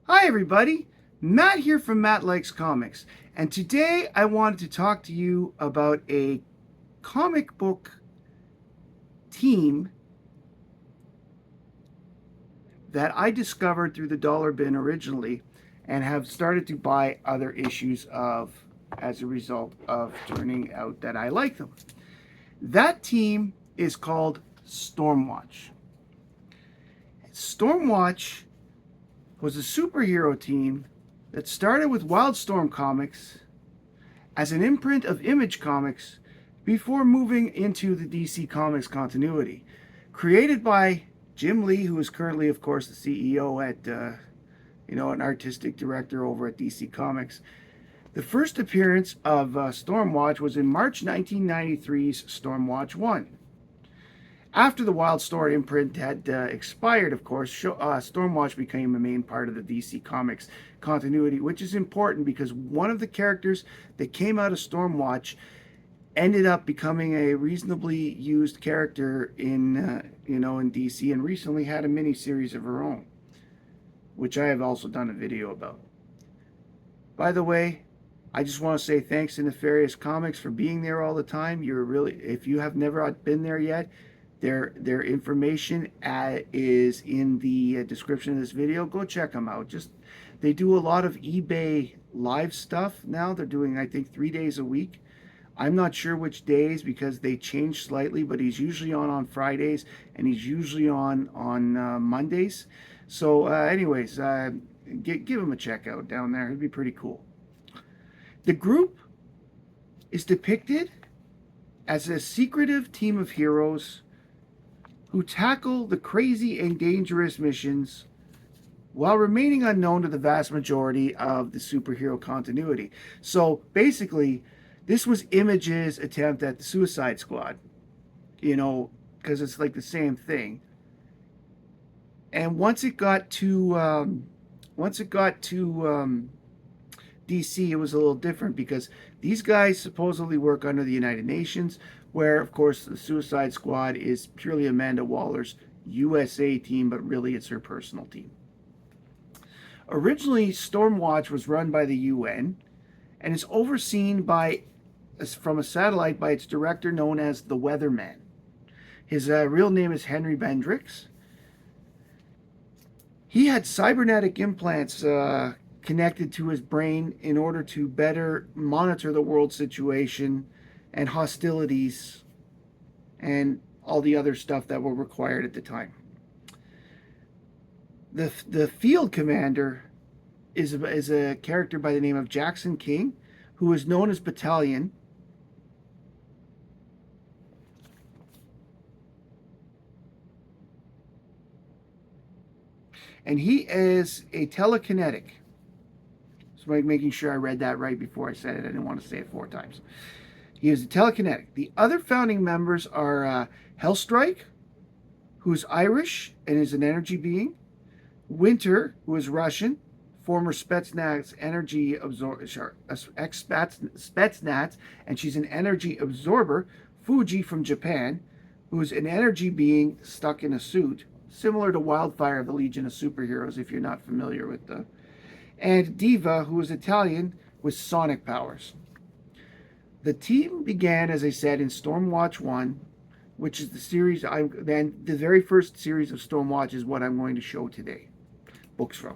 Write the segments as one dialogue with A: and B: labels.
A: Hi everybody, Matt here from Matt Likes Comics, and today I wanted to talk to you about a comic book team that I discovered through the dollar bin originally and have started to buy other issues of as a result of turning out that I like them. That team is called Stormwatch. Stormwatch was a superhero team that started with Wildstorm Comics as an imprint of Image Comics before moving into the DC Comics continuity. Created by Jim Lee, who is currently, of course, the CEO at, an artistic director over at DC Comics. The first appearance of Stormwatch was in March 1993's Stormwatch 1. After the Wildstorm imprint had expired, of course, Stormwatch became a main part of the DC Comics continuity, which is important because one of the characters that came out of Stormwatch ended up becoming a reasonably used character in DC, and recently had a mini-series of her own, which I have also done a video about. By the way, I just want to say thanks to Nefarious Comics for being there all the time. If you have never been there yet, their information is in the description of this video. Go check them out. They do a lot of eBay live stuff now. They're doing, I think, 3 days a week. I'm not sure which days because they change slightly, but he's usually on Fridays and he's usually on Mondays. So anyways, give him a check out down there. It'd be pretty cool. The group is depicted as a secretive team of heroes who tackle the crazy and dangerous missions while remaining unknown to the vast majority of the superhero continuity. So basically, this was Image's attempt at the Suicide Squad, because it's like the same thing. And once it got to DC, it was a little different because these guys supposedly work under the United Nations, where, of course, the Suicide Squad is purely Amanda Waller's USA team, but really it's her personal team. Originally, Stormwatch was run by the UN and is overseen from a satellite by its director known as the Weatherman. His real name is Henry Bendrix. He had cybernetic implants connected to his brain in order to better monitor the world situation and hostilities and all the other stuff that were required at the time. The field commander is a character by the name of Jackson King, who is known as Battalion. And he is a telekinetic. So I'm making sure I read that right before I said it. I didn't want to say it 4 times. He is a telekinetic. The other founding members are Hellstrike, who is Irish and is an energy being. Winter, who is Russian, former Spetsnaz Spetsnaz, and she's an energy absorber. Fuji from Japan, who is an energy being stuck in a suit, similar to Wildfire of the Legion of Superheroes, if you're not familiar with the. And Diva, who is Italian, with sonic powers. The team began, as I said, in Stormwatch 1, which is the series. The very first series of Stormwatch is what I'm going to show today. Books from.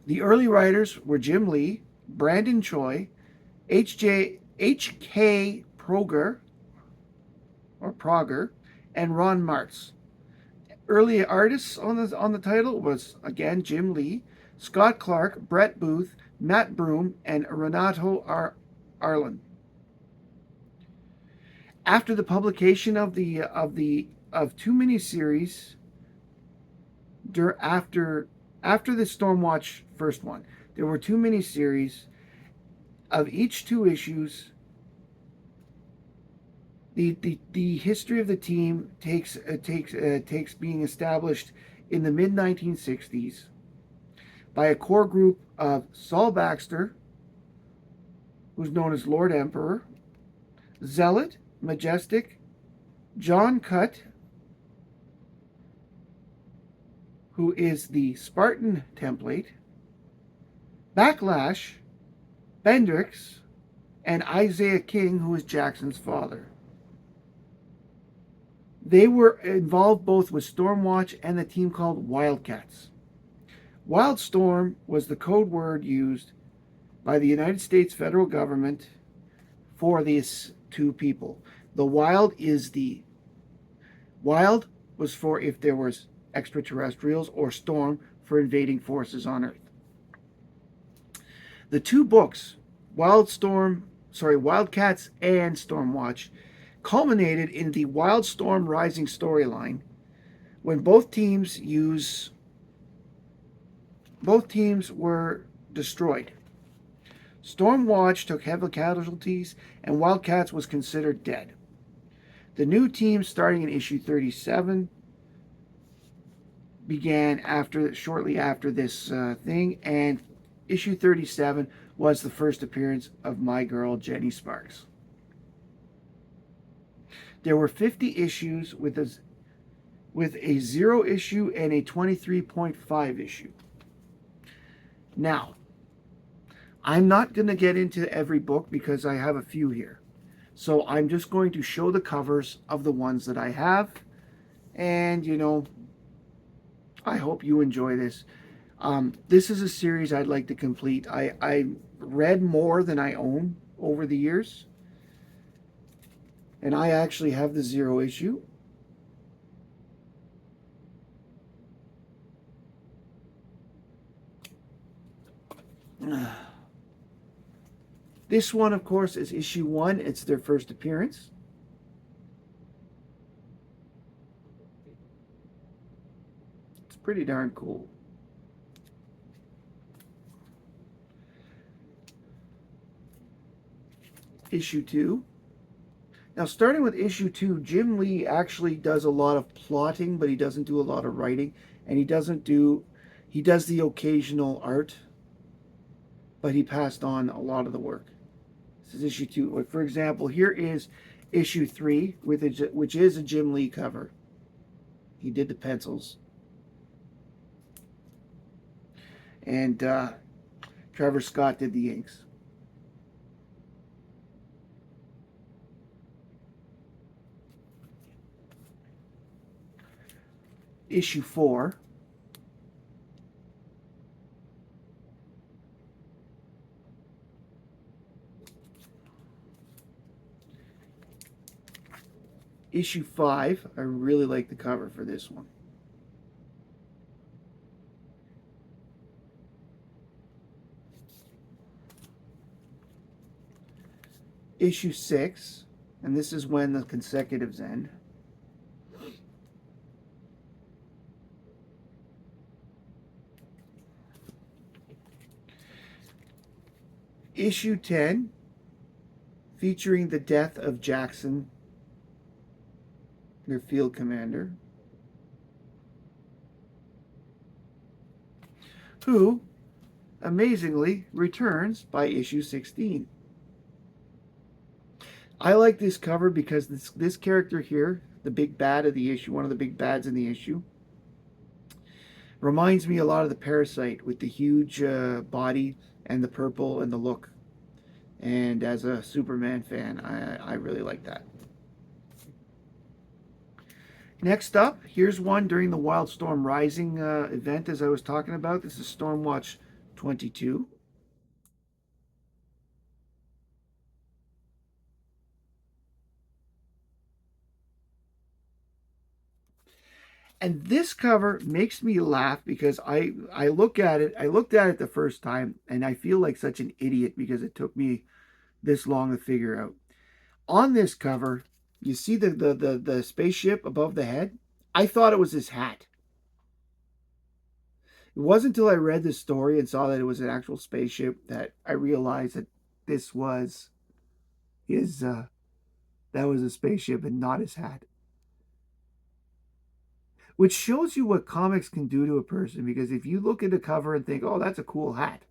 A: The early writers were Jim Lee, Brandon Choi, H.K. Prager, and Ron Martz. Early artists on the title was, again, Jim Lee, Scott Clark, Brett Booth, Matt Broom, and Renato Arlen. After the publication of two miniseries, after the Stormwatch first one, there were 2 miniseries of each 2 issues. The history of the team takes being established in the mid 1960s by a core group of Saul Baxter, who's known as Lord Emperor, Zealot, Majestic, John Cutt, who is the Spartan template, Backlash, Bendrix, and Isaiah King, who is Jackson's father. They were involved both with Stormwatch and the team called Wildcats. Wildstorm was the code word used by the United States federal government for these two people. The wild was for if there was extraterrestrials, or storm for invading forces on Earth. The two books, Wildcats and Stormwatch, culminated in the Wildstorm Rising storyline when both teams were destroyed. Stormwatch took heavy casualties, and Wildcats was considered dead. The new team, starting in issue 37, began shortly after this thing, and issue 37 was the first appearance of my girl Jenny Sparks. There were 50 issues with a 0 issue and a 23.5 issue. Now, I'm not going to get into every book because I have a few here. So I'm just going to show the covers of the ones that I have. And, I hope you enjoy this. This is a series I'd like to complete. I read more than I own over the years. And I actually have the 0 issue. This one, of course, is issue 1. It's their first appearance. It's pretty darn cool. Issue 2. Now, starting with issue 2, Jim Lee actually does a lot of plotting, but he doesn't do a lot of writing, and he does the occasional art, but he passed on a lot of the work. This is issue 2. For example, here is issue 3, which is a Jim Lee cover. He did the pencils. And Trevor Scott did the inks. Issue 4. Issue 5. I really like the cover for this one. Issue 6, and this is when the consecutives end. Issue 10, featuring the death of Jackson, their field commander, who amazingly returns by issue 16. I like this cover because this character here, the big bad of the issue, one of the big bads in the issue, reminds me a lot of the Parasite with the huge body and the purple and the look. And as a Superman fan, I really like that. Next up, here's one during the Wildstorm Rising event, as I was talking about. This is Stormwatch 22. And this cover makes me laugh because I looked at it the first time, and I feel like such an idiot because it took me this long to figure out. On this cover, you see the spaceship above the head? I thought it was his hat. It wasn't until I read the story and saw that it was an actual spaceship that I realized that this was his, that was a spaceship and not his hat. Which shows you what comics can do to a person, because if you look at the cover and think, oh, that's a cool hat,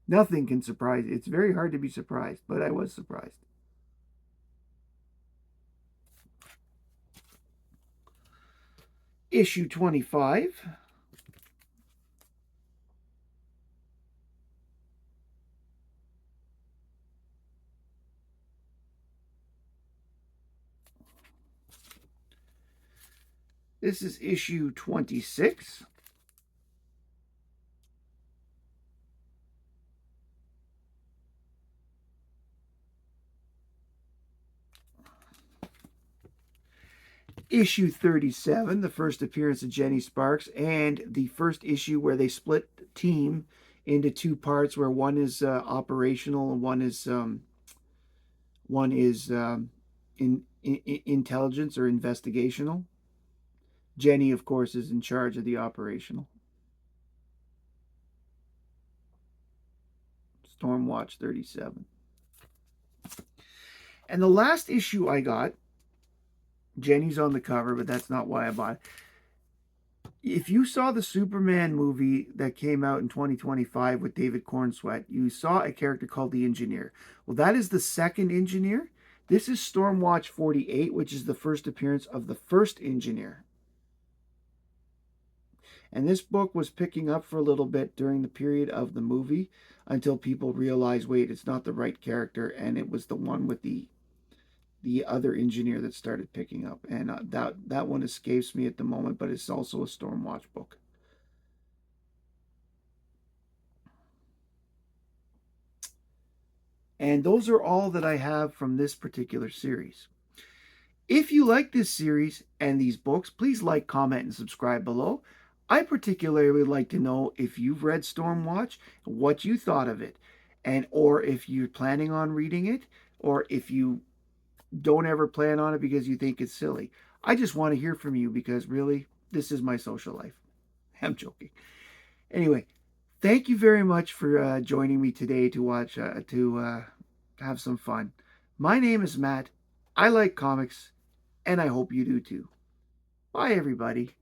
A: nothing can surprise you. It's very hard to be surprised, but I was surprised. issue 25. This is issue 26. Issue 37, the first appearance of Jenny Sparks, and the first issue where they split the team into two parts, where one is operational and one is intelligence or investigational. Jenny, of course, is in charge of the operational. Stormwatch 37. And the last issue I got, Jenny's on the cover, but that's not why I bought it. If you saw the Superman movie that came out in 2025 with David Cornsweet, you saw a character called the Engineer. Well, that is the second Engineer. This is Stormwatch 48, which is the first appearance of the first Engineer. And this book was picking up for a little bit during the period of the movie until people realized, wait, it's not the right character, and it was the one with the other Engineer that started picking up. And that one escapes me at the moment, but it's also a Stormwatch book. And those are all that I have from this particular series. If you like this series and these books, please like, comment, and subscribe below. I particularly would like to know if you've read Stormwatch, what you thought of it, and or if you're planning on reading it, or if you don't ever plan on it because you think it's silly. I just want to hear from you because really, this is my social life. I'm joking. Anyway, thank you very much for joining me today to watch, to have some fun. My name is Matt. I like comics, and I hope you do too. Bye, everybody.